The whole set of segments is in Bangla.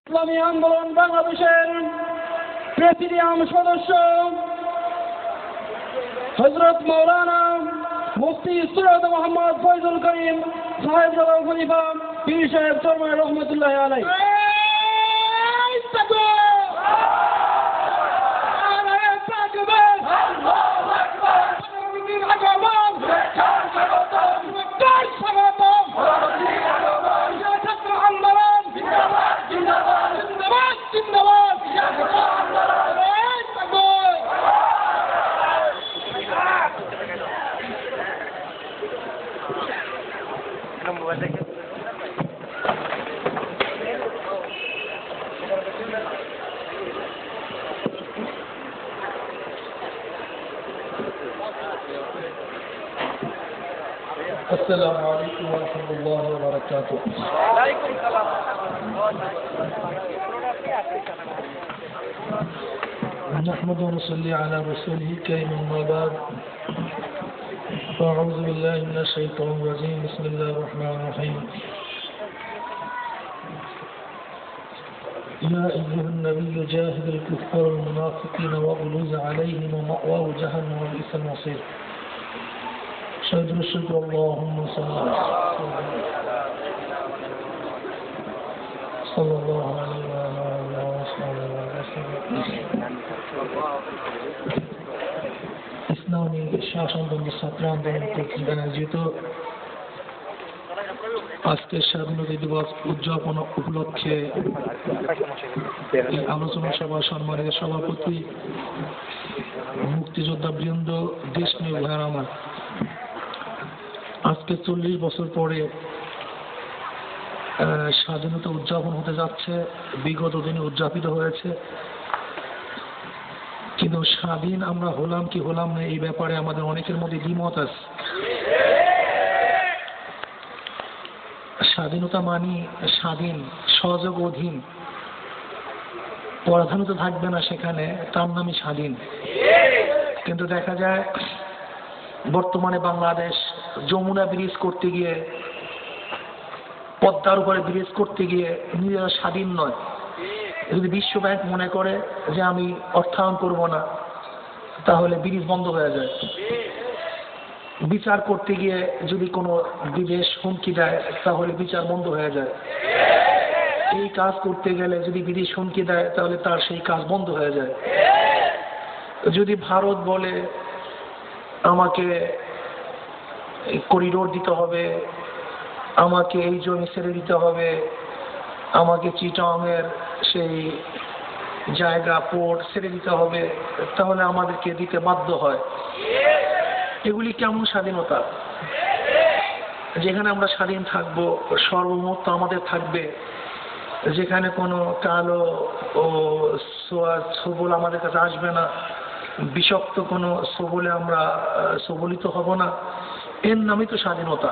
ইসলামী আন্দোলন বাংলাদেশের প্রেসিডিয়াম সদস্য হযরত মাওলানা মুফতি সৈয়দ মোহাম্মদ ফয়জুল করিম সাহেব জালাল খলিফা পীর সাহেব চরমনাই রহমতুল্লাহ আলাইহি। السلام عليكم ورحمة الله وبركاته. وعليكم السلام. نحمد ونصلي على رسوله الكريم أما بعد. أعوذ بالله من الشيطان الرجيم. بسم الله الرحمن الرحيم. يا أيها النبي جاهد الكفار والمنافقين واغلظ عليهم ومأواه جهنم وبئس المصير. شهد الشكر اللهم صل الله عليه وعلى آله وصحبه وسلم. ইসলামী শাসনতন্ত্র ছাত্র আন্দোলন কর্তৃক আয়োজিত আজকের স্বাধীনতা দিবস উদযাপন উপলক্ষে এই আলোচনা সভা সম্মানিত সভাপতি মুক্তিযোদ্ধা বৃন্দ, দেশ নিয়ে ভাইয়ের আমার, আজকে 40 বছর পরে স্বাধীনতা উদযাপন হতে যাচ্ছে। বিগত দিনে উদযাপিত হয়েছে, কিন্তু স্বাধীন আমরা হলাম কি হলাম না এই ব্যাপারে আমাদের অনেকের মধ্যে দ্বিমত আছে। স্বাধীনতা মানি স্বাধীন, সহযোগ অধীন, পরাধীনতা থাকবে না সেখানে, তার নামই স্বাধীন। কিন্তু দেখা যায় বর্তমানে বাংলাদেশ যমুনা ব্রিজ করতে গিয়ে, পদ্মার উপরে ব্রিজ করতে গিয়ে নিজেরা স্বাধীন নয়। যদি বিশ্ব ব্যাংক মনে করে যে আমি অর্থায়ন করব না, তাহলে ব্রিজ বন্ধ হয়ে যায়। বিচার করতে গিয়ে যদি কোনো বিদেশ হুমকি দেয়, তাহলে বিচার বন্ধ হয়ে যায়। এই কাজ করতে গেলে যদি বিদেশ হুমকি দেয়, তাহলে তার সেই কাজ বন্ধ হয়ে যায়। যদি ভারত বলে আমাকে করিডোর দিতে হবে, আমাকে এই জমি ছেড়ে দিতে হবে, আমাকে চিটাংয়ের সেই জায়গা পোর্ট ছেড়ে দিতে হবে, তাহলে আমাদেরকে দিতে বাধ্য হয়। এগুলি কেমন স্বাধীনতা? যেখানে আমরা স্বাধীন থাকবো, সর্বমত আমাদের থাকবে, যেখানে কোনো কালো ও সবল আমাদের কাছে আসবে না, বিষাক্ত কোনো সবলে আমরা সবলিত হব না, এর নামই তো স্বাধীনতা।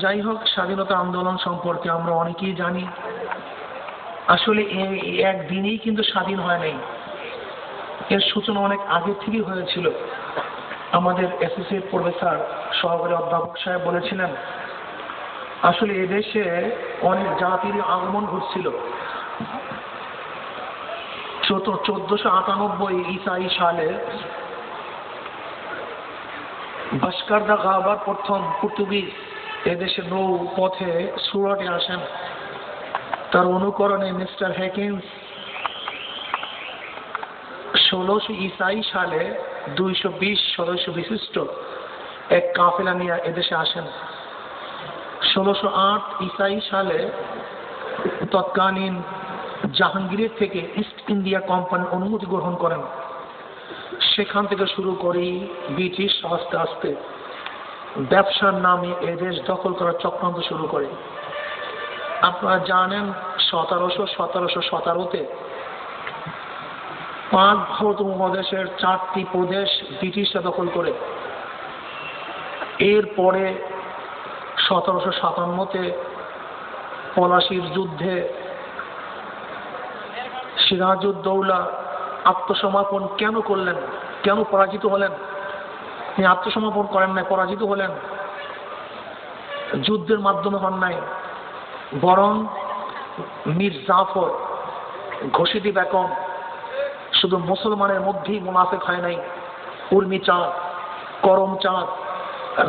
যাই হোক, স্বাধীনতা আন্দোলন সম্পর্কে আমরা অনেকেই জানি। আসলে একদিনেই কিন্তু স্বাধীন হয় নাই, এর সূচনা অনেক আগে থেকেই হয়েছিল। আমাদের অ্যাসোসিয়েট প্রফেসর সহকারী অধ্যাপক সাহেব বলেছিলেন, আসলে এদেশে অনেক জাতির আগমন ঘটছিল। 1498 ঈসাই সালে ভাস্কর দা গামার প্রথম পর্তুগিজ এদেশে নৌ পথে সুরাটে আসেন। তার অনুকরণে মিস্টার হেকিন্স 1600 ঈসাই সালে 220 সদস্য বিশিষ্ট এক কাফেলা নিয়ে এদেশে আসেন। 1608 ঈসাই সালে তৎকালীন জাহাঙ্গীরের থেকে ইস্ট ইন্ডিয়া কোম্পানি অনুমতি গ্রহণ করেন। সেখান থেকে শুরু করেই ব্রিটিশ আস্তে আস্তে ব্যবসার নামে এদেশ দখল করার চক্রান্ত শুরু করে। আপনারা জানেন 1717 পাক ভারত উপমহাদেশের 4টি প্রদেশ ব্রিটিশরা দখল করে। এরপরে 1757 পলাশির যুদ্ধে সিরাজউদ্দৌলা আত্মসমর্পণ কেন করলেন? কেন পরাজিত হলেন? তিনি আত্মসমর্পণ করেন নাই, পরাজিত হলেন। যুদ্ধের মাধ্যমে হন নাই, বরং মীর জাফর, ঘোষিদি বেগম শুধু মুসলমানের মধ্যেই মুনাফেক হয় নাই, উর্মি চাঁদ, করম চাঁদ,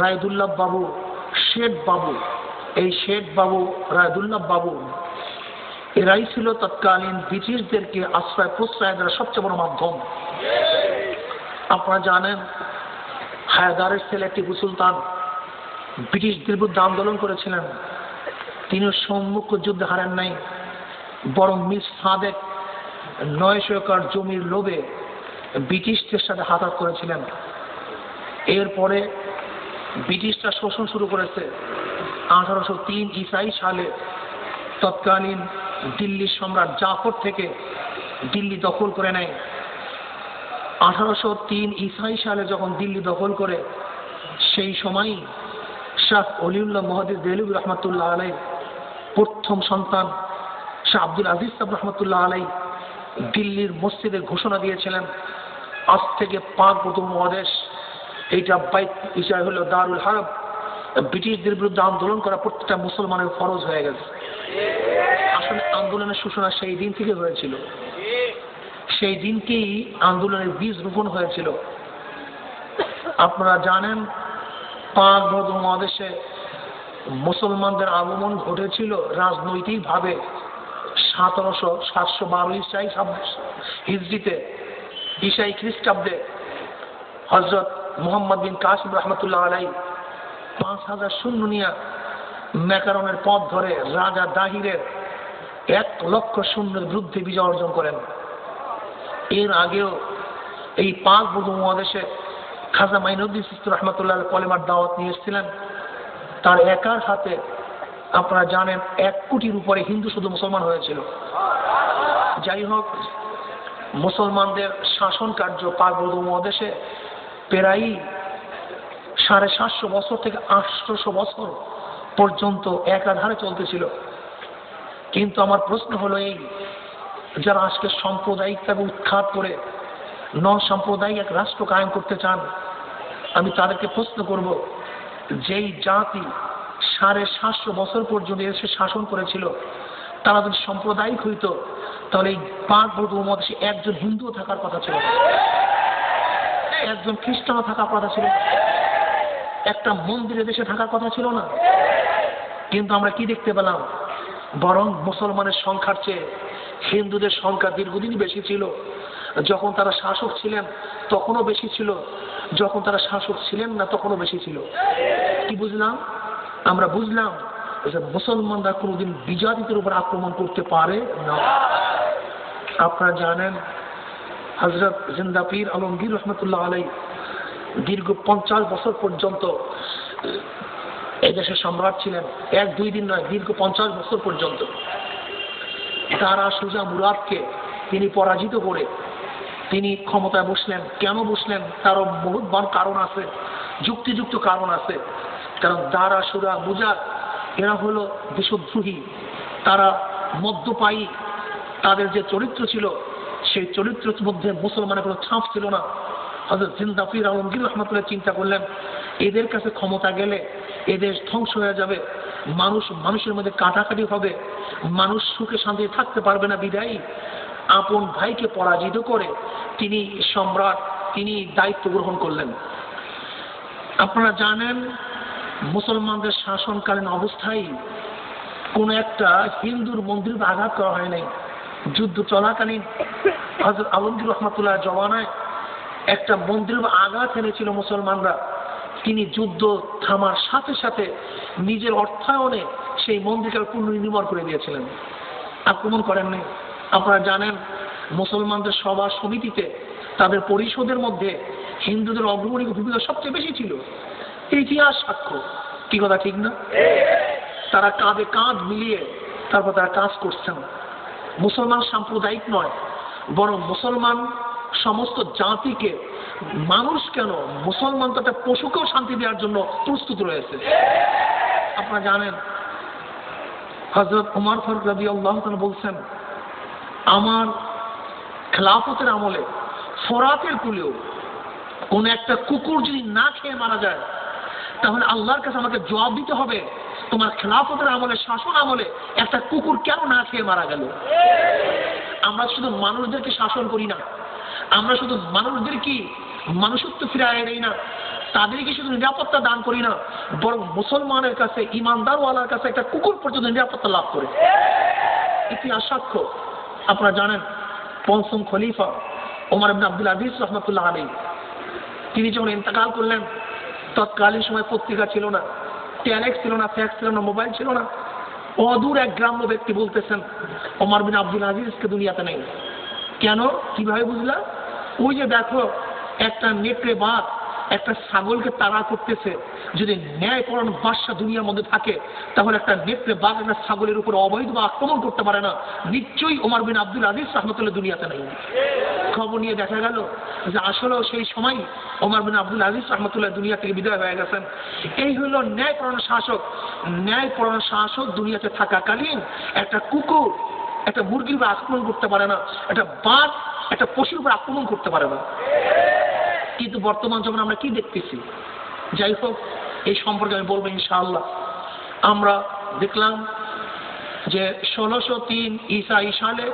রায়দুল্লাহ বাবু, শেঠ বাবু, এই শেঠ বাবু, রায়দুল্লাহ বাবু, এরাই ছিল তৎকালীন ব্রিটিশদেরকে আশ্রয় প্রশ্রয় দেওয়ার সবচেয়ে বড় মাধ্যম। আপনারা জানেন হায়দারের ছেলে টিপু সুলতান ব্রিটিশদের বিরুদ্ধে আন্দোলন করেছিলেন, তিনি সম্মুখ যুদ্ধে হারেন নাই, বরং মির সাদেক 900 একর জমির লোভে ব্রিটিশদের সাথে হাতাহাত করেছিলেন। এরপরে ব্রিটিশরা শোষণ শুরু করেছে। 1803 ঈসাই সালে তৎকালীন দিল্লির সম্রাট জাফর থেকে দিল্লি দখল করে নেয়। 1803 ঈসাই সালে যখন দিল্লি দখল করে, সেই সময়ই শাহ অলিউল্লাহ মহদিস দেহলভী রহমতুল্লাহ আলাই প্রথম সন্তান শাহ আব্দুল আজিজ সাহেব রহমতুল্লাহ আলাই দিল্লির মসজিদে ঘোষণা দিয়েছিলেন, আজ থেকে পাক উপমহাদেশ এইটা বাইত হিসাবে হলো দারুল হারব, ব্রিটিশদের বিরুদ্ধে আন্দোলন করা প্রত্যেকটা মুসলমানের ফরজ হয়ে গেছে। আসলে আন্দোলনের সূচনা সেই দিন থেকে হয়েছিল, সেই দিনকেই আন্দোলনের বীজ রোপণ হয়েছিল। আপনারা জানেন পাক উপমহাদেশে মুসলমানদের আগমন ঘটেছিল রাজনৈতিকভাবে 1712 হিজরিতে, ঈসাই খ্রিস্টাব্দে হযরত মুহাম্মদ বিন কাসিম রহমতুল্লাহ আলাই 5000 সৈন্য নিয়ে ম্যাকারনের পথ ধরে রাজা দাহিরের 1 লক্ষ সৈন্যের বিরুদ্ধে বিজয় অর্জন করেন। এর আগেও এই পাক উপমহাদেশে খাজা মাইনুদ্দিন চিশতি রহমতুল্লাহ কলেমার দাওয়াত নিয়ে এসেছিলেন। তার একার হাতে আপনারা জানেন 1 কোটির উপরে হিন্দু শুধু মুসলমান হয়েছিল। যাই হোক, মুসলমানদের শাসন কার্য পাক উপমহাদেশে প্রায় 750 বছর থেকে 800 বছর পর্যন্ত একাধারে চলতেছিল। কিন্তু আমার প্রশ্ন হলো এই, যারা আজকে সাম্প্রদায়িকতাকে উৎখাত করে সাম্প্রদায়িক এক রাষ্ট্র কায়েম করতে চান, আমি তাদেরকে প্রশ্ন করব, যেই জাতি 750 বছর পর্যন্ত এসে শাসন করেছিল, তারা যদি সাম্প্রদায়িক হইতো, তাহলে এই পাক উপমহাদেশে একজন হিন্দুও থাকার কথা ছিল না, একজন খ্রিস্টানও থাকার কথা ছিল না, একটা মন্দিরে দেশে থাকার কথা ছিল না। কিন্তু আমরা কি দেখতে পেলাম, বরং মুসলমানের সংখ্যার চেয়ে হিন্দুদের সংখ্যা দীর্ঘদিনই বেশি ছিল। যখন তারা শাসক ছিলেন তখনও বেশি ছিল, যখন তারা শাসক ছিলেন না তখনও বেশি ছিল। কি বুঝলাম? আমরা বুঝলাম যে মুসলমানরা কোনোদিন বিজাতিদের উপর আক্রমণ করতে পারে না। আপনারা জানেন হযরত জিন্দা পীর আলমগীর রহমতুল্লাহ আলাই দীর্ঘ 50 বছর পর্যন্ত এদেশের সম্রাট ছিলেন। 1-2 দিন নয়, দীর্ঘ 50 বছর পর্যন্ত। তারা সুজা মুরাদকে তিনি পরাজিত করে তিনি ক্ষমতায় বসলেন। কেন বসলেন? তারও বহুতবার কারণ আছে, যুক্তিযুক্ত কারণ আছে। কারণ দারা সুরা মুজাদ এরা হলো দেশদ্রোহী, তারা মদ্যপায়ী, তাদের যে চরিত্র ছিল সেই চরিত্রের মধ্যে মুসলমানের কোনো ছাপ ছিল না। হযরত জিন্দা পীর আলমগীর রহমতুল্লাহ চিন্তা করলেন, এদের কাছে ক্ষমতা গেলে এদের ধ্বংস হয়ে যাবে, মানুষের মধ্যে কাটাকাটি হবে, মানুষ সুখে শান্তিতে থাকতে পারবে না। বিদায়ী আপন ভাইকে পরাজিত করে তিনি সম্রাট, তিনি দায়িত্ব গ্রহণ করলেন। আপনারা জানেন মুসলমানদের শাসনকালীন অবস্থায় কোন একটা হিন্দুর মন্দিরে আঘাত করা হয় নাই। যুদ্ধ চলাকালীন হযরত আলমগীর রহমতুল্লাহ জমানায় একটা মন্দিরে আঘাত এনেছিল মুসলমানরা। তিনি যুদ্ধ থামার সাথে সাথে নিজের অর্থায়নে সেই মন্দিরকে পুনর্নির্মাণ করে দিয়েছিলেন, আক্রমণ করেননি। আপনারা জানেন মুসলমানদের সভা সমিতিতে তাদের পরিষদের মধ্যে হিন্দুদের অগ্রণী ভূমিকা সবচেয়ে বেশি ছিল। ইতিহাস সাক্ষ্য, কি কথা ঠিক না? তারা কাঁধে কাঁধ মিলিয়ে তারপর তারা কাজ করছেন। মুসলমান সাম্প্রদায়িক নয়, বরং মুসলমান সমস্ত জাতিকে, মানুষ কেন, মুসলমান তো একটা পশুকেও শান্তি দেওয়ার জন্য প্রস্তুত রয়েছে। আপনারা জানেন হযরত ওমর ফারুক রাদিয়াল্লাহু তাআলা বলছেন, আমার খেলাফতের আমলে ফোরাতের কুলেও কোন একটা কুকুর যদি না খেয়ে মারা যায়, তাহলে আল্লাহর কাছে আমাকে জবাব দিতে হবে তোমার খেলাফতের আমলে, শাসন আমলে একটা কুকুর কেন না খেয়ে মারা গেল? আমরা শুধু মানুষদেরকে শাসন করি না, আমরা শুধু মানুষদেরকে মানুষত্ব ফিরায় দেই না, তাদেরকে শুধু নিরাপত্তা দান করি না, বরং মুসলমানের কাছে, ইমানদারওয়ালার কাছে একটা কুকুর পর্যন্ত নিরাপত্তা লাভ করে। ইতিহাস সাক্ষ্য। আপনারা জানেন পঞ্চম খলিফা ওমর ইবনে আব্দুল আজিজ রহমতুল্লাহ আলাইহি, তিনি যখন ইন্তেকাল করলেন, তৎকালীন সময় পত্রিকা ছিল না, টেলিক্স ছিল না, ফ্যাক্স ছিল না, মোবাইল ছিল না। অদূর এক গ্রাম্য ব্যক্তি বলতেছেন ওমর বিন আব্দুল আজিজকে দুনিয়াতে নেই। কেন? কিভাবে বুঝলা? ওই যে দেখো একটা নেকড়ে বাঘ একটা ছাগলকে তাড়া করতেছে, যদি ন্যায়পরায়ণ বাদশা দুনিয়ার মধ্যে থাকে তাহলে একটা নেকড়ে বাঘ একটা ছাগলের উপর অবৈধ আক্রমণ করতে পারে না। নিশ্চয়ই ওমর বিন আব্দুল আজিজ রহমতুল্লাহ দুনিয়াতে নেই। খবর নিয়ে দেখা গেল যে আসলেও সেই সময় ওমর বিন আব্দুল আজিজ রহমতুল্লাহ দুনিয়া থেকে বিদায় হয়ে গেছেন। এই হলো ন্যায়পরায়ণ শাসক। ন্যায়পরায়ণ শাসক দুনিয়াতে থাকাকালীন একটা কুকুর একটা মুরগির উপর আক্রমণ করতে পারে না, একটা বাঘ একটা পশুর উপর আক্রমণ করতে পারে না। কিন্তু বর্তমান যখন আমরা কি দেখতেছি, যাই হোক এই সম্পর্কে আমি বলবো ইনশাআল্লাহ। আমরা দেখলাম যে 1603 ঈসাই সালে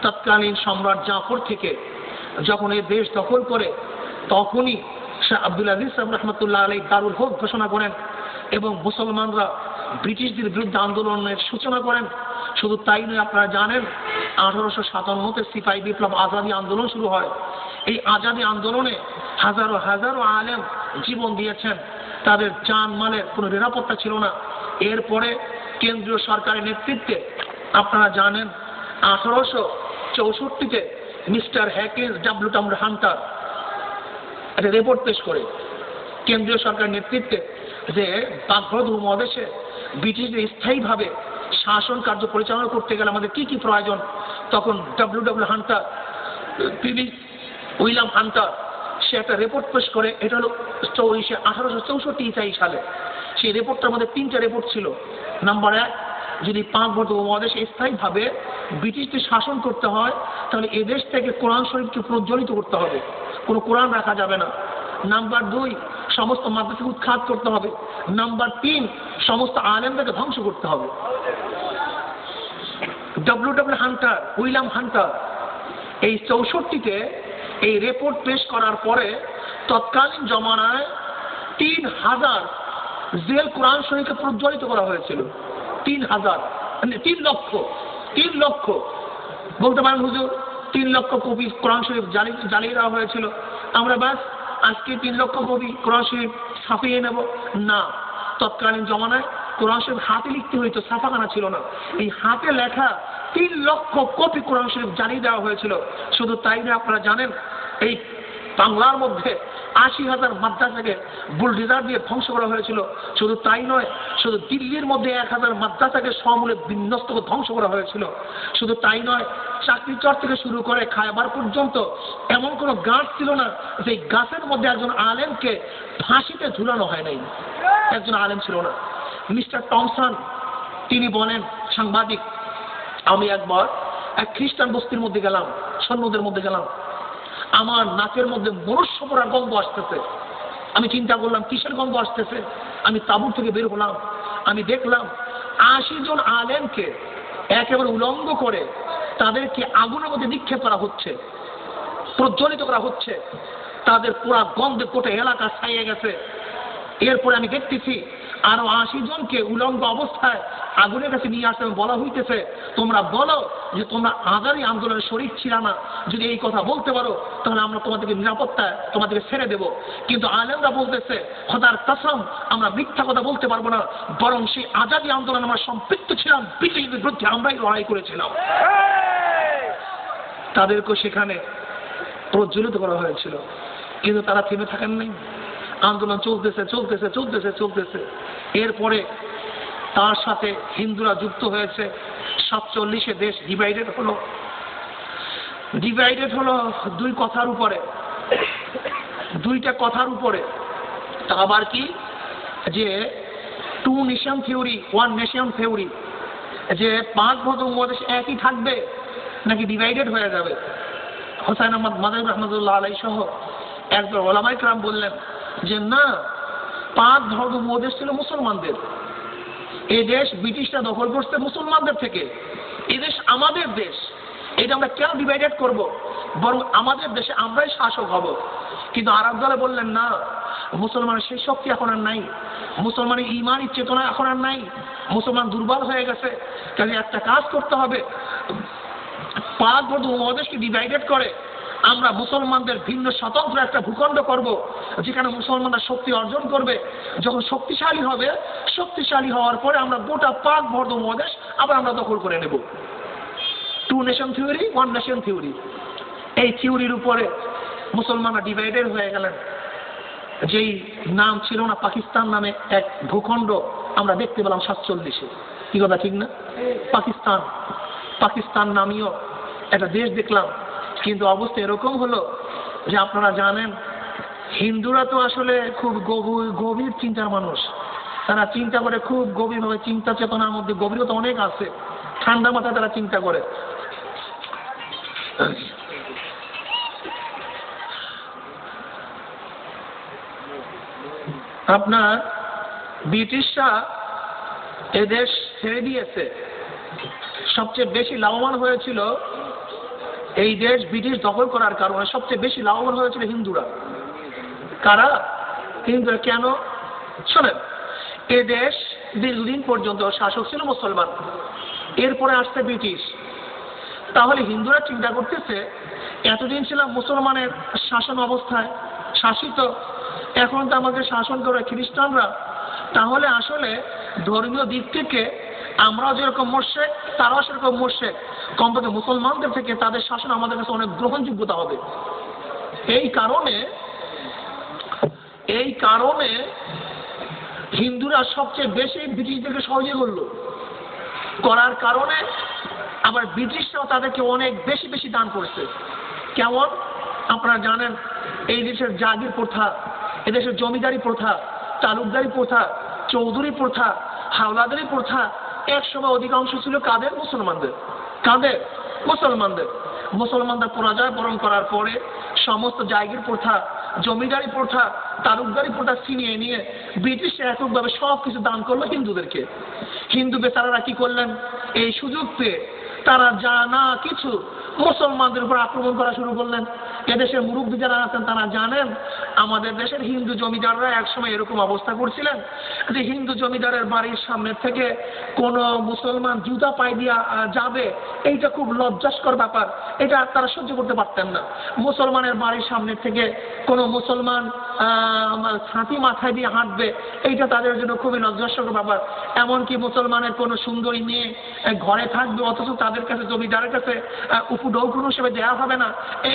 তৎকালীন সম্রাট জাফর থেকে যখন এই দেশ দখল করে, তখনই শাহ আব্দুল আজিজ রহমতুল্লাহ আলাইহি দারুল হক ঘোষণা করেন এবং মুসলমানরা ব্রিটিশদের বিরুদ্ধে আন্দোলনের সূচনা করেন। শুধু তাই নয়, আপনারা জানেন 1857 সিপাহী বিপ্লব আজাদি আন্দোলন শুরু হয়। এই আজাদি আন্দোলনে হাজারো হাজারো আলেম জীবন দিয়েছেন, তাদের জান মালের কোনো নিরাপত্তা ছিল না। এরপরে কেন্দ্রীয় সরকারের নেতৃত্বে আপনারা জানেন 1864-তে মিস্টার হ্যাকিন্স ডাব্লিউ হান্টার একটা রিপোর্ট পেশ করে কেন্দ্রীয় সরকারের নেতৃত্বে যে বাগদাদ উপমহাদেশে ব্রিটিশদের স্থায়ীভাবে শাসন কার্য পরিচালনা করতে গেলে আমাদের কি কি প্রয়োজন, তখন W Hunter, PB William Hunter সে একটা রিপোর্ট পেশ করে। এটা হলো 1864 ঈসাই সালে। সেই রিপোর্টটার মধ্যে 3টা রিপোর্ট ছিল। নাম্বার 1, যদি বাগদাদ উপমহাদেশে স্থায়ীভাবে ব্রিটিশদের শাসন করতে হয় তাহলে এদেশ থেকে কোরআন শরীফকে প্রজ্বলিত করতে হবে, কোনো কোরআন রাখা যাবে না। নাম্বার 2, সমস্ত মাদ্রাসাকে উৎখাত করতে হবে। নাম্বার 3, সমস্ত আলেমদেরকে ধ্বংস করতে হবে। ডাব্লিউ হান্টার, উইলিয়াম হান্টার এই 64-তে এই রিপোর্ট পেশ করার পরে তৎকালীন জমানায় 3000 জেল কোরআন শরীফকে প্রজ্বলিত করা হয়েছিল। 3000 মানে 3 লক্ষ বলতে পারেন হুজুর 3 লক্ষ কপি কোরআন শরীফ জ্বালিয়ে দেওয়া হয়েছিল। আমরা ব্যাস আজকে 3 লক্ষ কপি কোরআন শরীফ ছাপিয়ে নেব না। তৎকালীন জমানায় কোরআন শরীফ হাতে লিখতে হইতো, ছাপাখানা ছিল না। এই হাতে লেখা 3 লক্ষ কপি কোরআন শরীফ জ্বালিয়ে দেওয়া হয়েছিল। শুধু তাই না, আপনারা জানেন এই বাংলার মধ্যে 80,000 মাদ্রাসাকে বুলডোজার দিয়ে ধ্বংস করা হয়েছিল। শুধু তাই নয়, শুধু দিল্লির মধ্যে 1000 মাদ্রাসাকে সমূলে বিন্যস্ত করে ধ্বংস করা হয়েছিল। শুধু তাই নয়, চাকরি চর থেকে শুরু করে খায়বার পর্যন্ত এমন কোনো গাছ ছিল না যে গাছের মধ্যে একজন আলেমকে ফাঁসিতে ঝুলানো হয় নাই, একজন আলেম ছিল না। মিস্টার টমসন তিনি বলেন, সাংবাদিক, আমি একবার এক খ্রিস্টান বস্তির মধ্যে গেলাম, সৈন্যদের মধ্যে গেলাম, আমার নাকের মধ্যে মনুষ্য পড়ার গন্ধ আসতেছে। আমি চিন্তা করলাম কিসের গন্ধ আসতেছে। আমি তাঁবুর থেকে বের হলাম, আমি দেখলাম 80 জন আলেমকে একেবারে উলঙ্গ করে তাদেরকে আগুনের মধ্যে নিক্ষেপ করা হচ্ছে, প্রজ্বলিত করা হচ্ছে। তাদের পুরা গন্ধে গোটা এলাকা ছাইয়ে গেছে। এরপরে আমি দেখতেছি আরো 80 জনকে উলঙ্গ অবস্থায় আগুনের কাছে নিয়ে আসতে বলা হইতেছে, তোমরা বলো যে তোমরা আজাদি আন্দোলনের শরীক ছিল না, যদি এই কথা বলতে পারো তাহলে আমরা তোমাদেরকে নিরাপত্তায় তোমাদেরকে ছেড়ে দেব। কিন্তু আলেমরা বলতেছে, খোদার কসম আমরা মিথ্যা কথা বলতে পারবো না, বরং সেই আজাদি আন্দোলন আমরা সম্পৃক্ত ছিলাম, ব্রিটিশদের বিরুদ্ধে আমরাই লড়াই করেছিলাম। তাদেরকে সেখানে প্রজ্বলিত করা হয়েছিল, কিন্তু তারা থেমে থাকেন নাই। আন্দোলন চলতেছে। এরপরে তার সাথে হিন্দুরা যুক্ত হয়েছে। 47-এ দেশ ডিভাইডেড হলো 2টা কথার উপরে। তা আবার কি, যে 2 নেশন থিওরি, 1 নেশন থিওরি, যে বাগদাদ উপমহাদেশ একই থাকবে নাকি ডিভাইডেড হয়ে যাবে। হোসাইন আহমদ মাদানী রহমতুল্লাহ আলাইহি সহ একজন ওলামায়ে কেরাম বললেন যে না, বাগদাদ উপমহাদেশ ছিল মুসলমানদের, এই দেশ ব্রিটিশরা দখল করছে মুসলমানদের থেকে। এই দেশ আমাদের দেশ, এটা আমরা কেন ডিভাইডেড করব? বরং আমাদের দেশে আমরাই শাসক হব। কিন্তু আরব দলে বললেন না, মুসলমানের সেই শক্তি এখন আর নাই, মুসলমানের ইমানি চেতনা এখন আর নাই, মুসলমান দুর্বল হয়ে গেছে। কাজে একটা কাজ করতে হবে, পাক উপমহাদেশকে ডিভাইডেড করে আমরা মুসলমানদের ভিন্ন স্বতন্ত্র একটা ভূখণ্ড করব, যেখানে মুসলমানরা শক্তি অর্জন করবে। যখন শক্তিশালী হবে, শক্তিশালী হওয়ার পরে আমরা গোটা পাক উপমহাদেশ আবার আমরা দখল করে নেব। Two nation theory, one nation theory, এই থিওরির উপরে মুসলমানরা ডিভাইডেড হয়ে গেলেন। যেই নাম ছিল না পাকিস্তান নামে এক ভূখণ্ড আমরা দেখতে পেলাম 47-এ, কি কথা ঠিক না? পাকিস্তান, পাকিস্তান নামীয় একটা দেশ দেখলাম। কিন্তু অবস্থা এরকম হলো যে আপনারা জানেন হিন্দুরা তো আসলে খুব গভীর চিন্তার মানুষ, তারা চিন্তা করে খুব গভীরভাবে, চিন্তা চেতনার মধ্যে গভীরতা অনেক আছে, ঠান্ডা মাথায় তারা চিন্তা করে। আপনার ব্রিটিশরা এদেশ ছেড়ে দিয়েছে, সবচেয়ে বেশি লাভবান হয়েছিল এই দেশ ব্রিটিশ দখল করার কারণে, সবচেয়ে বেশি লাভবান হয়েছিল হিন্দুরা। কারা? হিন্দুরা। কেন? শোনেন, এ দেশ দীর্ঘদিন পর্যন্ত শাসক ছিল মুসলমান, এরপরে আসছে ব্রিটিশ। তাহলে হিন্দুরা চিন্তা করতেছে এতদিন ছিলাম মুসলমানের শাসন অবস্থায় শাসিত, এখন তো আমাকে শাসন করে খ্রিস্টানরা, তাহলে আসলে ধর্মীয় দিক থেকে আমরাও যেরকম মোর্শেক তারাও সেরকম মোর্শেক, কমপক্ষে মুসলমানদের থেকে তাদের শাসন আমাদের কাছে অনেক গ্রহণযোগ্যতা হবে। এই কারণে হিন্দুরা সবচেয়ে বেশি ব্রিটিশদেরকে সহযোগী করার কারণে আবার ব্রিটিশরাও তাদেরকে অনেক বেশি বেশি দান করছে। কেমন? আপনারা জানেন এই দেশের জাগির প্রথা, এদেশের জমিদারি প্রথা, তালুকদারি প্রথা, চৌধুরী প্রথা, হাওলাদারি প্রথা এক সময় অধিকাংশ ছিল কাদের? মুসলমানদের। কাদের? মুসলমানদের। মুসলমানদের পরাজয় বরণ করার পরে সমস্ত জায়গির প্রথা, জমিদারি প্রথা, তালুকদারি প্রথা ছিনিয়ে নিয়ে ব্রিটিশ এককভাবে সব কিছু দান করলো হিন্দুদেরকে। হিন্দু বেচারারা কি করলেন? এই সুযোগ পেয়ে তারা যা না কিছু মুসলমানদের উপর আক্রমণ করা শুরু করলেন। এদেশের মুরব্বী যারা আছেন তারা জানেন, আমাদের দেশের হিন্দু জমিদাররা একসময় এরকম অবস্থা করছিলেন যে হিন্দু জমিদারের বাড়ির সামনে থেকে কোনো মুসলমান জুতা পায়ে দিয়া যাবে, এইটা খুব লজ্জাস্কর ব্যাপার, এটা তারা সহ্য করতে পারতেন না। মুসলমানের বাড়ির সামনে থেকে কোনো মুসলমান ছাতি মাথায় দিয়ে হাঁটবে, এইটা তাদের জন্য খুবই লজ্জাস্কর ব্যাপার। এমনকি মুসলমানের কোনো সুন্দরী মেয়ে ঘরে থাকবে, অথচ তাদের কাছে জমিদারের কাছে উপঢৌকন হিসেবে দেওয়া হবে না,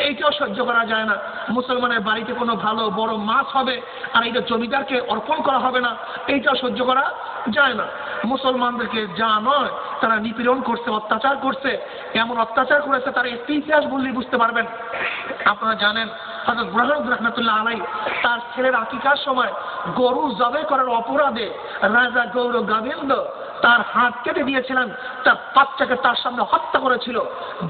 এইটাও সহ্য করা যায় না। মুসলমানের বাড়িতে কোনো ভালো বড় মাছ হবে আর এইটা জমিদারকে অর্পণ করা হবে না, এইটাও সহ্য করা যায় না। মুসলমানদেরকে যা নয় তারা নিপীড়ন করছে, অত্যাচার করছে। এমন অত্যাচার করেছে তারা একটি ইতিহাস বললেই বুঝতে পারবেন। আপনারা জানেন হযরত ইব্রাহিম রাহমাতুল্লাহ আলাইহি তার ছেলের আকিকার সময় গরু জবাই করার অপরাধে রাজা গৌর গোবিন্দ তার হাত কেটে দিয়েছিলেন, তার বাচ্চাকে তার সামনে হত্যা করেছিল।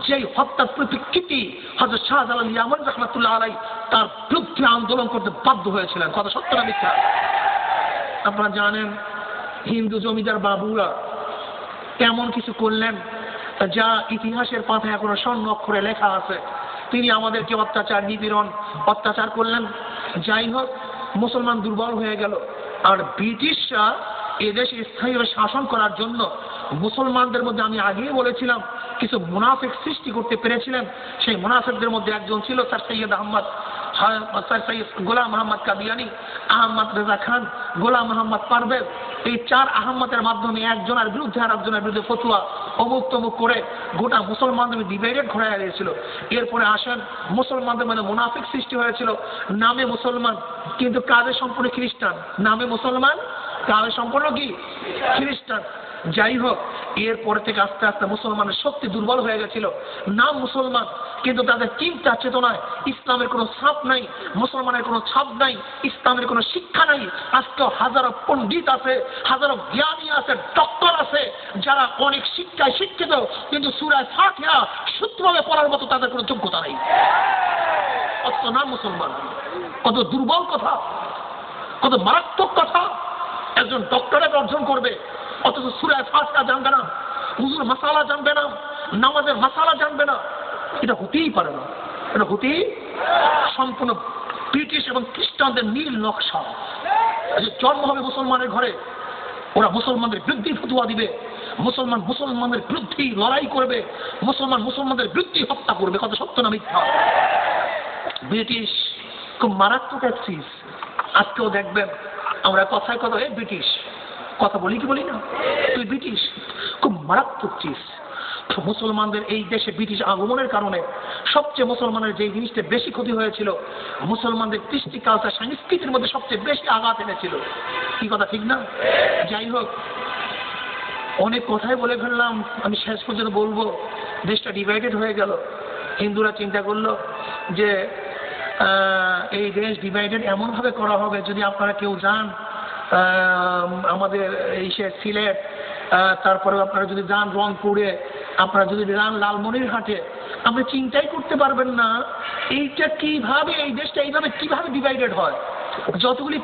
যেই হত্যার পরিপ্রেক্ষিতে হযরত শাহজালাল ইয়ামান রাহমাতুল্লাহ আলাইহি তার বিরুদ্ধে আন্দোলন করতে বাধ্য হয়েছিলেন। কথা সত্য না মিথ্যা? আপনারা জানেন হিন্দু জমিদার বাবুরা এমন কিছু করলেন যা ইতিহাসের পাতায় এখনো স্বর্ণ অক্ষরে লেখা আছে। তিনি আমাদেরকে অত্যাচার, নিপীড়ন, অত্যাচার করলেন। যাই হোক, মুসলমান দুর্বল হয়ে গেল। আর ব্রিটিশরা এদেশে স্থায়ীভাবে শাসন করার জন্য মুসলমানদের মধ্যে, আমি আগেই বলেছিলাম, কিছু মুনাফিক সৃষ্টি করতে পেরেছিলেন। সেই মুনাফিকদের মধ্যে একজন ছিল স্যার সৈয়দ আহমদ, স্যার সৈয়দ গোলাম মোহাম্মদ কাদিয়ানি, আহমদ রেজা খান, গোলাম মোহাম্মদ পারভেজ। এই চার আহমদের মাধ্যমে একজনের বিরুদ্ধে আর একজনের বিরুদ্ধে ফতুয়া অমুক তমুক করে গোটা মুসলমানদের ডিভাইডেড ঘোরা গিয়েছিল। এরপরে আসেন মুসলমানদের মধ্যে মুনাফিক সৃষ্টি হয়েছিল। নামে মুসলমান কিন্তু কাজে সম্পূর্ণ খ্রিস্টান। নামে মুসলমান, কাজে সম্পূর্ণ কি খ্রিস্টান। যাই হোক, এরপরে থেকে আস্তে আস্তে মুসলমানের শক্তি দুর্বল হয়ে গেছিল। নাম মুসলমান কিন্তু তাদের চিন্তা চেতনায় ইসলামের কোনো ছাপ নাই, মুসলমানের কোনো ছাপ নাই, ইসলামের কোনো শিক্ষা নাই। আজকেও হাজারো পণ্ডিত আছে, হাজারো জ্ঞানী আছে, ডক্টর আছে যারা অনেক শিক্ষায় শিক্ষিত, কিন্তু সূরা ফাতিহা শুদ্ধভাবে পড়ার মতো তাদের কোনো যোগ্যতা নেই। অথচ নাম মুসলমান। কত দুর্বল কথা, কত মারাত্মক কথা। একজন ডক্টরেট অর্জন করবে, অথচ সূরা ফাতিহা জানবে না, উযুর মাসালা জানবে না, নামাজের মাসালা জানবে না। এটা হতেই পারে না, এটা হতেই সম্পূর্ণ ব্রিটিশ এবং খ্রিস্টানদের নীল নকশা। যে জন্ম হবে মুসলমানের ঘরে, ওরা মুসলমানদের বিরুদ্ধে ফতোয়া দিবে, মুসলমানদের বিরুদ্ধে লড়াই করবে, মুসলমানদের বিরুদ্ধে হত্যা করবে। কত সত্য না মিথ্যা? ব্রিটিশ খুব মারাত্মক এক চিজ। আজকেও দেখবেন আমরা কথায় কথা ব্রিটিশ কথা বলি কি বলি না, তুই ব্রিটিশ, খুব মারাত্মক চিজ। মুসলমানদের এই দেশে ব্রিটিশ আগমনের কারণে সবচেয়ে মুসলমানের যে জিনিসটা বেশি ক্ষতি হয়েছিল, মুসলমানদের কৃষ্টি কালচার সংস্কৃতির মধ্যে সবচেয়ে বেশি আঘাত এনেছিল। কি কথা ঠিক না? যাই হোক, অনেক কথাই বলে ফেললাম, আমি শেষ পর্যন্ত বলবো, দেশটা ডিভাইডেড হয়ে গেল। হিন্দুরা চিন্তা করলো যে এই দেশ ডিভাইডেড এমনভাবে করা হবে, যদি আপনারা কেউ যান আমাদের এই সিলেট, তারপরে আপনারা যদি যান রংপুরে, আপনারা যদি যান লালমনিরহাটে, আপনি চিন্তাই করতে পারবেন না এইটা কিভাবে, এই দেশটা এইভাবে কিভাবে ডিভাইডেড হয়। যতগুলি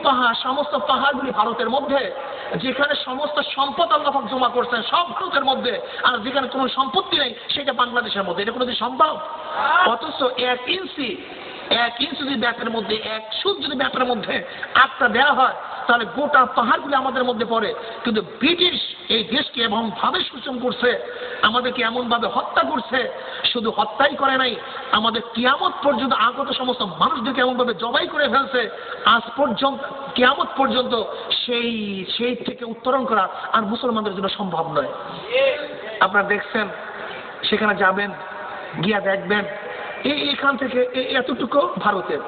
পাহাড়, সমস্ত পাহাড়গুলি ভারতের মধ্যে, যেখানে সমস্ত সম্পদ আল্লাহ পাক জমা করছেন সব ভারতের মধ্যে, আর যেখানে কোনো সম্পত্তি নেই সেটা বাংলাদেশের মধ্যে। এটা কোনোদিন সম্ভব? অথচ 1 ইঞ্চি যদি ম্যাপের মধ্যে, 1 সুদ যদি ম্যাপের মধ্যে আটটা দেওয়া হয়, তাহলে গোটা পাহাড়গুলি আমাদের মধ্যে পড়ে। কিন্তু ব্রিটিশ এই দেশকে এমন ভাবে শোষণ করছে, আমাদেরকে এমন ভাবে হত্যা করছে, শুধু হত্যাই করে নাই, আমাদের কিয়ামত পর্যন্ত আগত সমস্ত মানুষদেরকে এমন ভাবে জবাই করে ফেলছে, আজ পর্যন্ত কিয়ামত পর্যন্ত সেই থেকে উত্তরণ করা আর মুসলমানদের জন্য সম্ভব নয়। আপনারা দেখছেন, সেখানে যাবেন, গিয়া দেখবেন এখান থেকে এতটুকু ভারতের,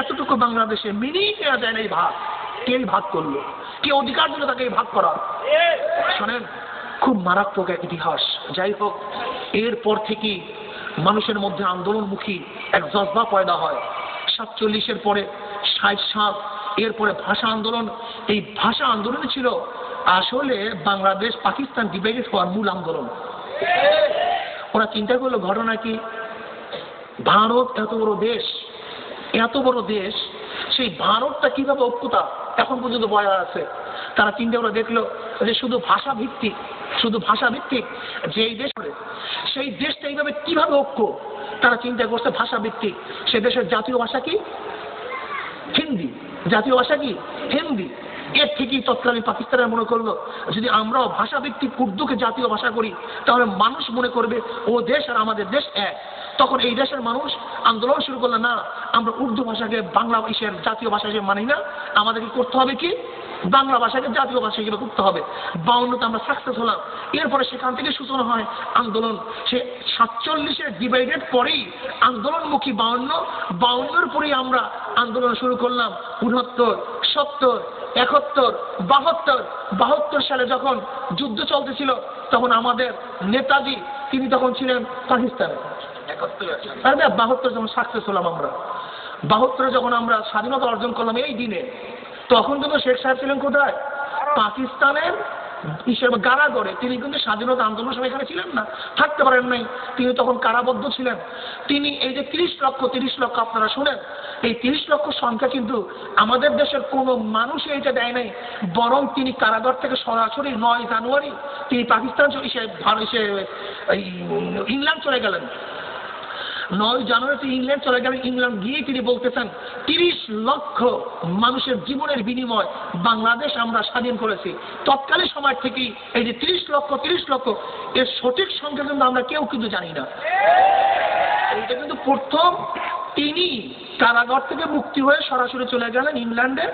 এতটুকু বাংলাদেশে মিনিট নেওয়া যায় না। এই ভাগ কে ভাগ করলো? কে অধিকার দিল তাকে এই ভাগ করা? শোনেন, খুব মারাত্মক এক ইতিহাস। যাই হোক, এরপর থেকে মানুষের মধ্যে আন্দোলনমুখী এক জজবা পয়দা হয়। 47-এর পরে 60 সাল, এরপরে ভাষা আন্দোলন। এই ভাষা আন্দোলন ছিল আসলে বাংলাদেশ পাকিস্তান ডিভাইডেড হওয়ার মূল আন্দোলন। ওরা চিন্তা করলো ঘটনা কি, ভারত এত বড় দেশ, সেই ভারতটা কিভাবে ঐক্যতা এখন পর্যন্ত বজায় আছে। তারা চিন্তা করে দেখলো যে শুধু ভাষা ভিত্তিক যে এই দেশ, সেই দেশটা এইভাবে কিভাবে ঐক্য। তারা চিন্তা করছে ভাষা ভিত্তিক। সে দেশের জাতীয় ভাষা কি? হিন্দি। জাতীয় ভাষা কি? হিন্দি। এর থেকেই তৎকালীন পাকিস্তানের মনে করলো যদি আমরাও ভাষা ভিত্তিক উর্দুকে জাতীয় ভাষা করি, তাহলে মানুষ মনে করবে ও দেশ আর আমাদের দেশ এক। তখন এই দেশের মানুষ আন্দোলন শুরু করলো, না, আমরা উর্দু ভাষাকে বাংলা জাতীয় ভাষা হিসেবে মানি না, আমাদেরকে করতে হবে কি, বাংলা ভাষাকে জাতীয় ভাষা হিসেবে করতে হবে। 52-তে আমরা সাকসেস হলাম। এরপরে সেখান থেকে সূচনা হয় আন্দোলন। সে 47-এর ডিভাইডেড পরেই আন্দোলনমুখী 52-এর পরেই আমরা আন্দোলন শুরু করলাম। 69, 70, 71, 72 সালে যখন যুদ্ধ চলতেছিল, তখন আমাদের নেতাজি তিনি তখন ছিলেন পাকিস্তানে। 72 যখন সাকসেস হলাম আমরা, 72 যখন আমরা স্বাধীনতা অর্জন করলাম এই দিনে, তখন কিন্তু শেখ সাহেব ছিলেন কোথায়? পাকিস্তানের কারাগারে। তিনি কিন্তু স্বাধীনতা আন্দোলনের সময় এখানে ছিলেন না, থাকতে পারেন নাই, তিনি তখন কারাবদ্ধ ছিলেন। তিনি এই যে 30 লক্ষ আপনারা শুনেন, এই 30 লক্ষ সংখ্যা কিন্তু আমাদের দেশের কোনো মানুষই এটা দেয় নাই, বরং তিনি কারাগার থেকে সরাসরি 9 জানুয়ারি তিনি পাকিস্তান ইংল্যান্ড চলে গেলেন। 9 জানুয়ারিতে ইংল্যান্ড চলে গেলেন। ইংল্যান্ড গিয়ে তিনি বলতেছেন 30 লক্ষ মানুষের জীবনের বিনিময় বাংলাদেশ আমরা স্বাধীন করেছি। তৎকালীন সময় থেকেই এই যে 30 লক্ষ এর সঠিক সংখ্যা কিন্তু আমরা কেউ কিন্তু জানি না। এইটা কিন্তু প্রথম তিনি কারাগার থেকে মুক্তি হয়ে সরাসরি চলে গেলেন ইংল্যান্ডে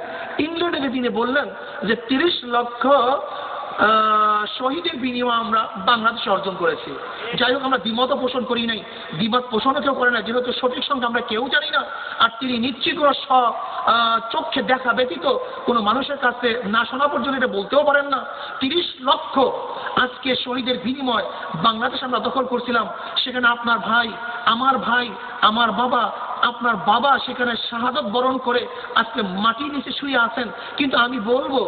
তিনি বললেন যে 30 লক্ষ শহীদের বিনিময় আমরা বাংলাদেশে অর্জন করেছি। যাই হোক, আমরা দ্বিমত পোষণ করি নাই, দ্বিমত পোষণও কেউ করে না, যেহেতু সঠিক সংখ্যা আমরা কেউ জানি না। আর তিনি নিশ্চিত করে চোখে দেখা ব্যতীত কোনো মানুষের কাছে না শোনা পর্যন্ত এটা বলতেও পারেন না। 30 লক্ষ আজকে শহীদের বিনিময় বাংলাদেশ আমরা দখল করছিলাম। সেখানে আপনার ভাই, আমার বাবা, আপনার বাবা সেখানে শাহাদত বরণ করে আজকে মাটির নিচে শুয়ে আছেন। কিন্তু আমি বলবো,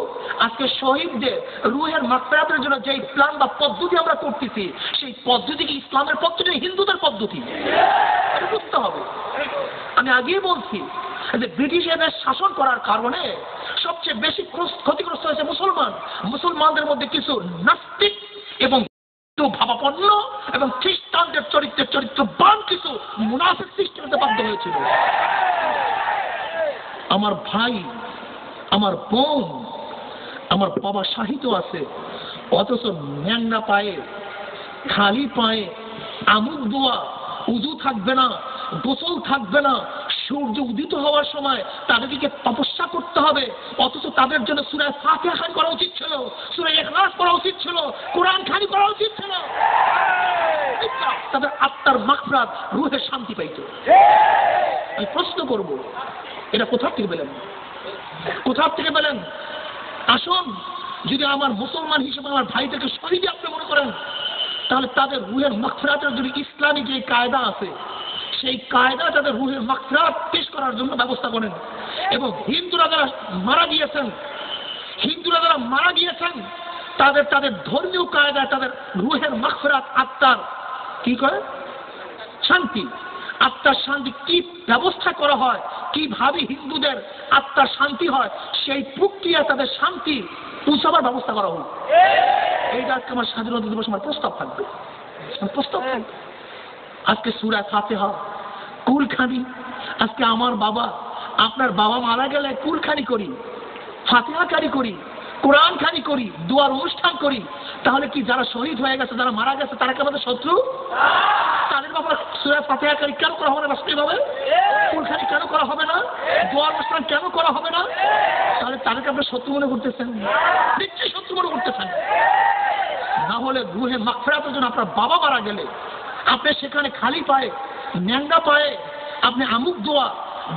আজকে শহীদদের রুহের মাগফিরাতের জন্য যে প্ল্যান বা পদ্ধতি আমরা করতেছি, সেই পদ্ধতি কি ইসলামের পদ্ধতি, হিন্দুদের পদ্ধতি? এটা বুঝতে হবে। আমি আগেই বলছি, যে ব্রিটিশদের শাসন করার কারণে সবচেয়ে বেশি ক্ষতিগ্রস্ত হয়েছে মুসলমানদের মধ্যে কিছু নাস্তিক এবং ভাবাপন্ন এবং খ্রিস্টানদের চরিত্রবান কিছু মুনাফিক সৃষ্টি করতে বাধ্য হয়েছিল। আমার ভাই, আমার বোন, আমার বাবা শাহিত আছে, অথচ ন্যাংরা পায়ে, খালি পায়ে, আমুক দোয়া, উজু থাকবে না, গোসল থাকবে না, সূর্য উদিত হওয়ার সময় তাদেরকে তপস্যা করতে হবে, অথচ তাদের জন্য সূরা ফাতিহা খানি করা উচিত ছিল, সূরা ইখলাস করা উচিত ছিল, কোরআন খানি করা উচিত ছিল। তাদের আত্মার মাগফিরাত, রুহের শান্তি পাইত। আমি প্রশ্ন করব, এটা কোথা থেকে পেলেন? কোথা থেকে পেলেন? আসুন, যদি আমার মুসলমান হিসেবে আমার ভাইদেরকে শহীদ আপনি মনে করেন, তাহলে তাদের রুহের মাগফিরাতের যদি ইসলামী যে কায়দা আছে, সেই কায়দা তাদের রুহের মাগফিরাত পেশ করার জন্য ব্যবস্থা করেন। এবং হিন্দুরা যারা মারা গিয়েছেন তাদের ধর্মীয় কায়দায় তাদের রুহের মাগফিরাত, আত্মার কি করে শান্তি, আত্মার শান্তি কি ব্যবস্থা করা হয়, কিভাবে হিন্দুদের আত্মার শান্তি হয়, সেই প্রক্রিয়া তাদের শান্তি পৌঁছাবার ব্যবস্থা করা হোক। এইটা আজকে আমার স্বাধীনতা দিবস আমার প্রস্তাব থাকবে। আজকে সূরা ফাতিহা কুলখানি, আজকে আমার বাবা, আপনার বাবা মারা গেলে কুলখানি করি, ফাতিহা খানি করি, কোরআন খানি করি, দোয়ার অনুষ্ঠান করি, তাহলে কি যারা শহীদ হয়ে গেছে, যারা মারা গেছে, তারা কি আমাদের শত্রু? তাদের ব্যাপারে সূরা ফাতিহা খানি কেন করা হবে না? রাষ্ট্রীয়ভাবে কুলখানি কেন করা হবে না? দোয়ার অনুষ্ঠান কেন করা হবে না? তাহলে তাদেরকে আপনার শত্রু মনে করতেছেন? নিশ্চয়ই শত্রু মনে করতেছেন। না হলে রুহে মাগফিরাতের জন্য আপনার বাবা মারা গেলে আপনি সেখানে খালি পায়ে, ন্যাংরা পায়ে, আপনি আমুক দোয়া,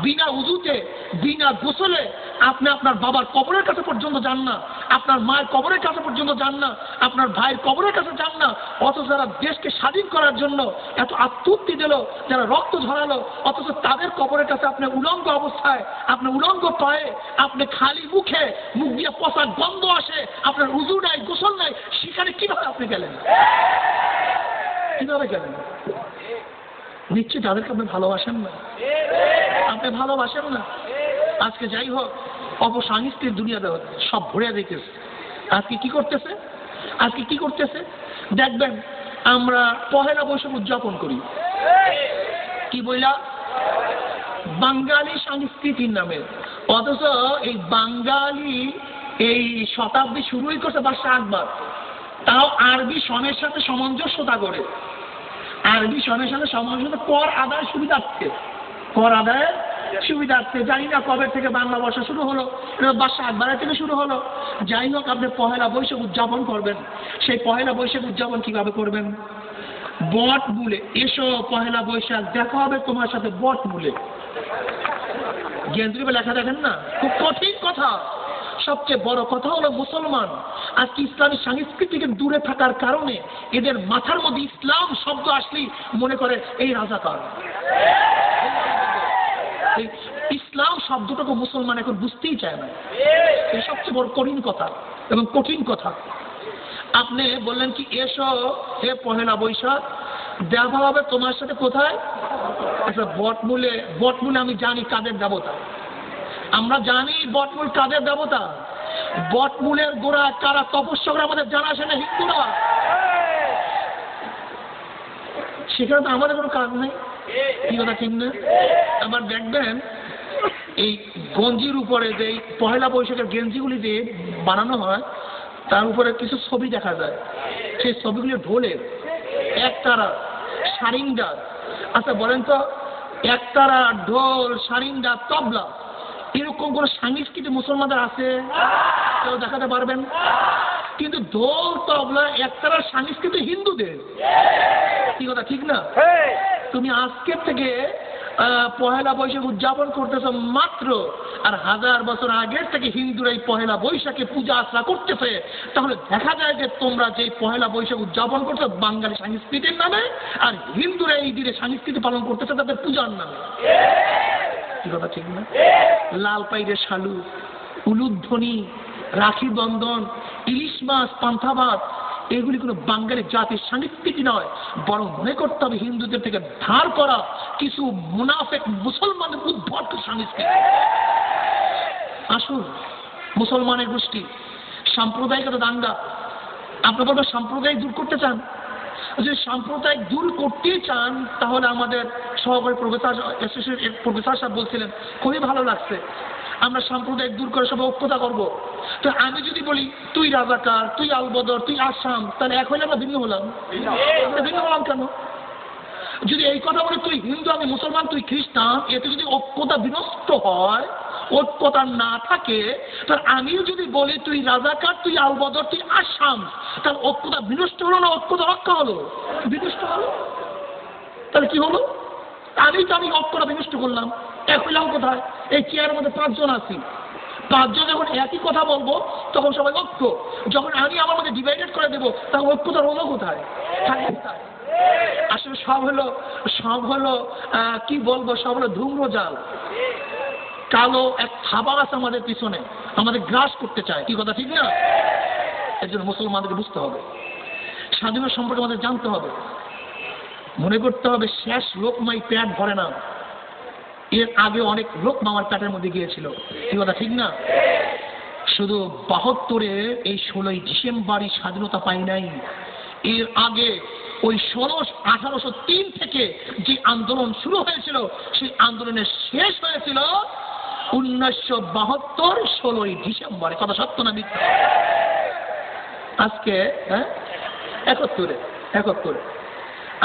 বিনা উযুতে, বিনা গোসলে আপনি আপনার বাবার কবরের কাছে পর্যন্ত যান না, আপনার মায়ের কবরের কাছে পর্যন্ত যান না, আপনার ভাইয়ের কবরের কাছে যান না, অথচ যারা দেশকে স্বাধীন করার জন্য এত আত্মহত্যা দিল, যারা রক্ত ঝরালো, অথচ তাদের কবরের কাছে আপনি উলঙ্গ অবস্থায়, আপনি উলঙ্গ পায়ে, আপনি খালি মুখে, মুখ দিয়ে পচা গন্ধ আসে, আপনার উযু নাই, গোসল নাই, সেখানে কিভাবে আপনি গেলেন? কিভাবে গেলেন? নিশ্চয়ই তাদেরকে আপনি ভালোবাসেন না, আপনি ভালোবাসেন না। আজকে যাই হোক, অপসংস্কৃতির দুনিয়াতে সব ভরে দিতেছে। আজকে কি করতেছে দেখবেন, আমরা পহেলা বৈশাখ উদযাপন করি, কি বইলা? বাঙালি সংস্কৃতির নামে। অথচ এই বাঙালি এই শতাব্দী শুরুই করছে বাদশাহ আকবর, তাও আরবি সনের সাথে সামঞ্জস্যতা করে, আরবি সনের সাথে সামঞ্জস্য, কর আদায় সুবিধার্থে। জানি না কবে থেকে বাংলা ভাষা শুরু হলো, বাদশাহ আকবরের থেকে শুরু হলো। যাই হোক, আপনি পহেলা বৈশাখ উদযাপন করবেন। সেই পহেলা বৈশাখ উদযাপন কিভাবে করবেন? বট মূলে। এসো পহেলা বৈশাখ, দেখা হবে তোমার সাথে বট মূলে। গেন্দ্রীয় লেখা দেখেন না, খুব কঠিন কথা। সবচেয়ে বড় কথা হলো মুসলমান আজকে ইসলামী সংস্কৃতিকে দূরে থাকার কারণে এদের মাথার মধ্যে ইসলাম শব্দ আসলেই মনে করে এই রাজাকার। ইসলাম শব্দটাকে মুসলমান এখন বুঝতেই চায় না। এই সবচেয়ে বড় কঠিন কথা এবং কঠিন কথা। আপনি বললেন কি, এসো হে পহেলা বৈশাখ, দেখা হবে তোমার সাথে কোথায়? আচ্ছা, বটমূলে আমি জানি কাদের দেবতা, আমরা জানি বটমূল কাদের দেবতা। বটমূলের গোড়া কারা তপস্যা করে আমাদের জানা আসে না, হিন্দুরা। সেখানে তো আমাদের কোনো কাজ নেই, কি কথা ঠিক না? আবার দেখবেন এই গঞ্জির উপরে যে পহেলা বৈশাখের গেঞ্জিগুলি যে বানানো হয়, তার উপরে কিছু ছবি দেখা যায়। সেই ছবিগুলি ঢোলের, একতারা, সারিন্দা। আচ্ছা বলেন তো, একতারা, ঢোল, সারিন্দা, তবলা, এরকম কোন সংস্কৃতি মুসলমানদের আছে? কেউ দেখাতে পারবেন? কিন্তু ঢোল, তবলা, একতারার সংস্কৃতি হিন্দুদের। কি কথা ঠিক না? তুমি আজকে থেকে পহেলা বৈশাখ উদযাপন করতেছো মাত্র, আর 1000 বছর আগের থেকে হিন্দুরা এই পহেলা বৈশাখে পূজা আশ্রা করতেছে। তাহলে দেখা যায় যে তোমরা যে পহেলা বৈশাখ উদযাপন করছো বাঙালি সংস্কৃতির নামে, আর হিন্দুরা এই দিনে সংস্কৃতি পালন করতেছে তাদের পূজার নামে। কি কথা ঠিক না? লাল পাইরে শালু, উলুধ্বনি, রাখি বন্ধন, ইলিশ মাছ, পান্থা ভাত, এগুলি কোনো বাঙালি জাতির সংস্কৃতি নয়, বরং মনে করতে হবে হিন্দুদের থেকে ধার করা কিছু মুনাফেক মুসলমানের উদ্ভট সংস্কৃতি। আসুন, মুসলমানের গোষ্ঠী সাম্প্রদায়িকতা দাঙ্গা, আপনারা বলবেন সাম্প্রদায়িক দূর করতে চান? যদি সাম্প্রদায়িক দূর করতেই চান তাহলে আমাদের সহকারী প্রফেসর সাহেব বলছিলেন, খুবই ভালো লাগছে, আমরা সাম্প্রদায়িক দূর করে সবাই ঐক্যতা করবো। তো আমি যদি বলি তুই রাজাকার, তুই আলবদর, তুই আসাম, তাহলে এক হইলে আমরা ভিন্ন হলাম। আমরা ভিন্ন হলাম কেন? যদি এই কথা বলে তুই হিন্দু আমি মুসলমান তুই খ্রিস্টান, এতে যদি ঐক্যতা বিনষ্ট হয়, ঐক্যতা না থাকে, তাহলে আমিও যদি বলি তুই রাজাকার, তুই আলবদর, তুই আসাম, তাহলে ঐক্যতা বিনষ্ট হলো না ঐক্যতা রক্ষা হলো? বিনষ্ট হলো। তাহলে কি হলো? আমি ঐক্যতা বিনষ্ট করলাম। এক হইলাম কোথায়? এই চেয়ারের মধ্যে 5 জন আছি, 5 জন যখন একই কথা বলবো তখন সবাই ঐক্য। যখন আমি আমার মধ্যে ডিভাইডেড করে দেবো তখন ঐক্যতা হলো কোথায়? থাকবে কোথায়? আসলে সব হলো কি বলবো, সব হলো ধূম্রজাল। কালো এক থাবা আছে আমাদের পিছনে, আমাদের গ্রাস করতে চায়। কি কথা ঠিক না? এর জন্য মুসলমানদেরকে বুঝতে হবে, স্বাধীনতা সম্পর্কে আমাদের জানতে হবে, মনে করতে হবে শেষ লোকমাই পেট ভরে না, এর আগে অনেক লোকমা আমার পেটের মধ্যে গিয়েছিল। কি কথা ঠিক না? শুধু 72-এর এই 16ই ডিসেম্বরই স্বাধীনতা পাই নাই, এর আগে ওই 1803 থেকে যে আন্দোলন শুরু হয়েছিল সেই আন্দোলনের শেষ হয়েছিল 1972 16ই ডিসেম্বরে। কথা সত্য না মিথ্যা? আজকে 71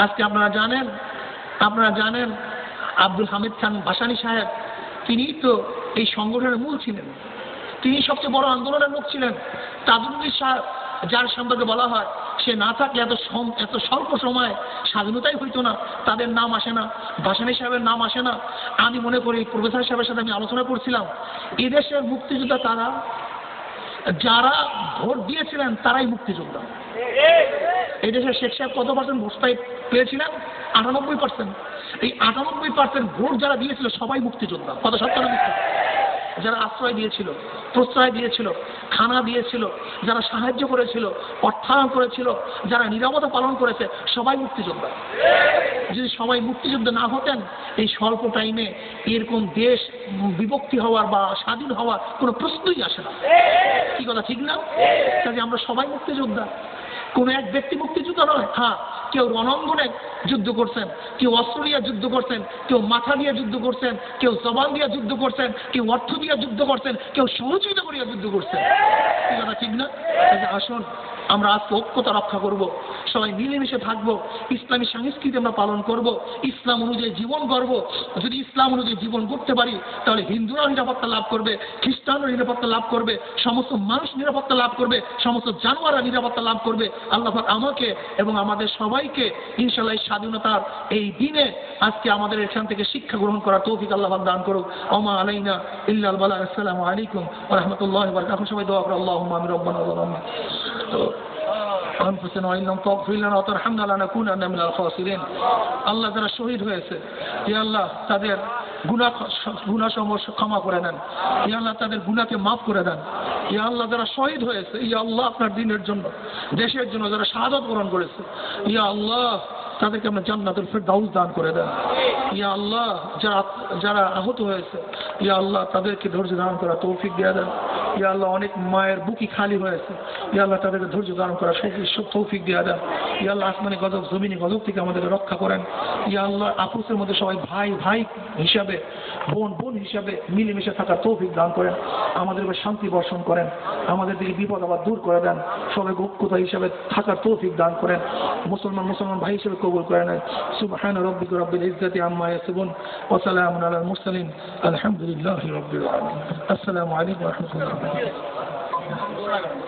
আজকে আপনারা জানেন আব্দুল হামিদ খান ভাসানী সাহেব, তিনি তো এই সংগঠনের মূল ছিলেন, তিনি সবচেয়ে বড় আন্দোলনের মুখ ছিলেন। তাজুদ্দিন সাহেব, যার সম্পর্কে বলা হয় সে না থাকলে এত স্বল্প সময় স্বাধীনতাই হইতো না, তাদের নাম আসে না, ভাসানী সাহেবের নাম আসে না। আমি মনে করি প্রফেসর সাহেবের সাথে আমি আলোচনা করছিলাম, এদেশের মুক্তিযোদ্ধা তারা যারা ভোট দিয়েছিলেন তারাই মুক্তিযোদ্ধা। এই দেশের শেখ সাহেব কত % ভোট পেয়েছিলেন? 98%। এই 98% ভোট যারা দিয়েছিল সবাই মুক্তিযোদ্ধা। কত সত্য না মিথ্যা? যারা আশ্রয় দিয়েছিল, প্রশ্রয় দিয়েছিল, খানা দিয়েছিল, যারা সাহায্য করেছিল, অর্থায়ন করেছিল, যারা নীরবতা পালন করেছে, সবাই মুক্তিযোদ্ধা। যদি সবাই মুক্তিযোদ্ধা না হতেন এই স্বল্প টাইমে এরকম দেশ বিভক্তি হওয়ার বা স্বাধীন হওয়ার কোনো প্রশ্নই আসে না। কি কথা ঠিক না? কাজে আমরা সবাই মুক্তিযোদ্ধা, কোনো এক ব্যক্তি মুক্তিযোদ্ধা নয়। হ্যাঁ, কেউ রণাঙ্গনে যুদ্ধ করছেন, কেউ অস্ত্র দিয়ে যুদ্ধ করছেন, কেউ মাথা দিয়ে যুদ্ধ করছেন, কেউ জবান দিয়ে যুদ্ধ করছেন, কেউ অর্থ দিয়ে যুদ্ধ করছেন, কেউ সহযোগিতা করিয়া যুদ্ধ করছেন। কি কথা ঠিক না? আসুন আমরা আজকে ঐক্যতা রক্ষা করব, সবাই মিলেমিশে থাকবো, ইসলামী সংস্কৃতি আমরা পালন করব, ইসলাম অনুযায়ী জীবন গড়ব। যদি ইসলাম অনুযায়ী জীবন করতে পারি তাহলে হিন্দুরাও নিরাপত্তা লাভ করবে, খ্রিস্টানরা নিরাপত্তা লাভ করবে, সমস্ত মানুষ নিরাপত্তা লাভ করবে, সমস্ত জানোয়াররা নিরাপত্তা লাভ করবে। আল্লাহ পাক আমাকে এবং আমাদের সবাইকে ইনশাআল্লাহ স্বাধীনতার এই দিনে আজকে আমাদের এখান থেকে শিক্ষা গ্রহণ করার তৌফিক আল্লাহ পাক দান করুক। ওমা আলাইনা ইল্লাল বালাগ। আসসালামু আলাইকুম ওয়া রাহমাতুল্লাহি ওয়া বারাকাতুহু। সবাই দোয়া করো, আল্লাহুম্মা আমিন রব্বানা যালামনা আনফুসানা ওয়া ইল্লাম তাগফির লানা ওয়া তারহামনা লানাকুনান্না মিনাল খাসিরিন। আল্লাহ যারা শহীদ হয়েছে, ইয়া আল্লাহ তাদের গুনাহসমূহ ক্ষমা করে দেন, ইয়া আল্লাহ তাদের গুনাহকে মাফ করে দেন। ইয়া আল্লাহ যারা শহীদ হয়েছে, ইয়া আল্লাহ আপনার দ্বীনের জন্য, দেশের জন্য যারা শাহাদাত বরণ করেছে, ইয়া আল্লাহ তাদেরকে আমরা জান্নাতুল ফিরদাউস দান করে দেন। ইয়া আল্লাহ যারা আহত হয়েছে, ইয়া আল্লাহ তাদেরকে ধৈর্য ধারণ করা তৌফিক দিয়ে দেন। ইয়া আল্লাহ অনেক মায়ের বুকি খালি হয়েছে, ইয়া আল্লাহ তাদেরকে ধৈর্য ধারণ করা তৌফিক দিয়ে দেন। ইয়া আল্লাহ আসমানি গজব জমিনি গজব থেকে আমাদের রক্ষা করেন। ইয়া আল্লাহ আপুসের মধ্যে সবাই ভাই ভাই হিসাবে, বোন বোন হিসাবে মিলেমিশে থাকার তৌফিক দান করেন, আমাদের উপর শান্তি বর্ষণ করেন, আমাদের দিকে বিপদ আবার দূর করে দেন, সবাই ঐক্যতা হিসাবে থাকার তৌফিক দান করেন, মুসলমান ভাই হিসেবে কবুল করে নেন। সুবহান রাব্বিকা রাব্বিল ইজ্জাতি আম্মা ইয়াসিফুন ওয়া সালামুন আলাল মুরসালিন আলহামদুলিল্লাহি রাব্বিল আলামিন। আসসালামু আলাইকুম ওয়া রাহমাতুল্লাহি ওয়া বারাকাতুহু।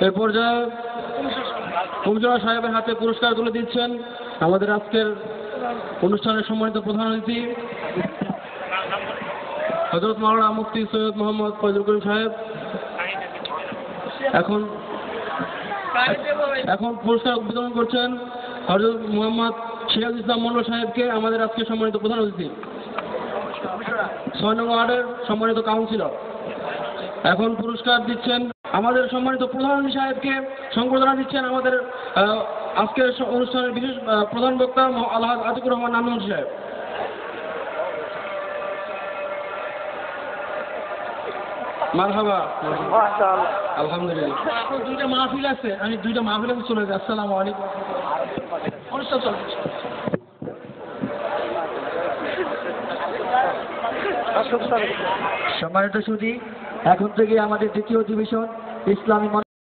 এই পর্যায়ে কমিশনার সাহেবের হাতে পুরস্কার তুলে দিচ্ছেন আমাদের আজকের অনুষ্ঠানের সম্মানিত প্রধান অতিথি হযরত মাওলানা মুফতি সৈয়দ মোহাম্মদ ফয়জুল করিম সাহেব। এখন পুরস্কার বিতরণ করছেন হযরত মোহাম্মদ সিরাজ ইসলাম মন্ডল সাহেবকে, আমাদের আজকে সম্মানিত প্রধান অতিথি। 6 নং ওয়ার্ডের সম্মানিত কাউন্সিলর। এখন পুরস্কার দিচ্ছেন আমাদের সম্মানিত প্রধান অতিথি সাহেবকে, সংবর্ধনা দিচ্ছেন আমাদের আজকের অনুষ্ঠানের বিশেষ প্রধান বক্তা আলহাজ আতিকুর রহমান নানুমন্ত্রী সাহেব। মারহাবা, আলহামদুলিল্লাহ। দুইটা মাহফিল আছে, আমি দুইটা মাহফিল আছে, চলে যাই। আসসালামু আলাইকুম। অনুষ্ঠান চলছে। সম্মানিত সুধী, এখন থেকে আমাদের দ্বিতীয় অধিবেশন ইসলামী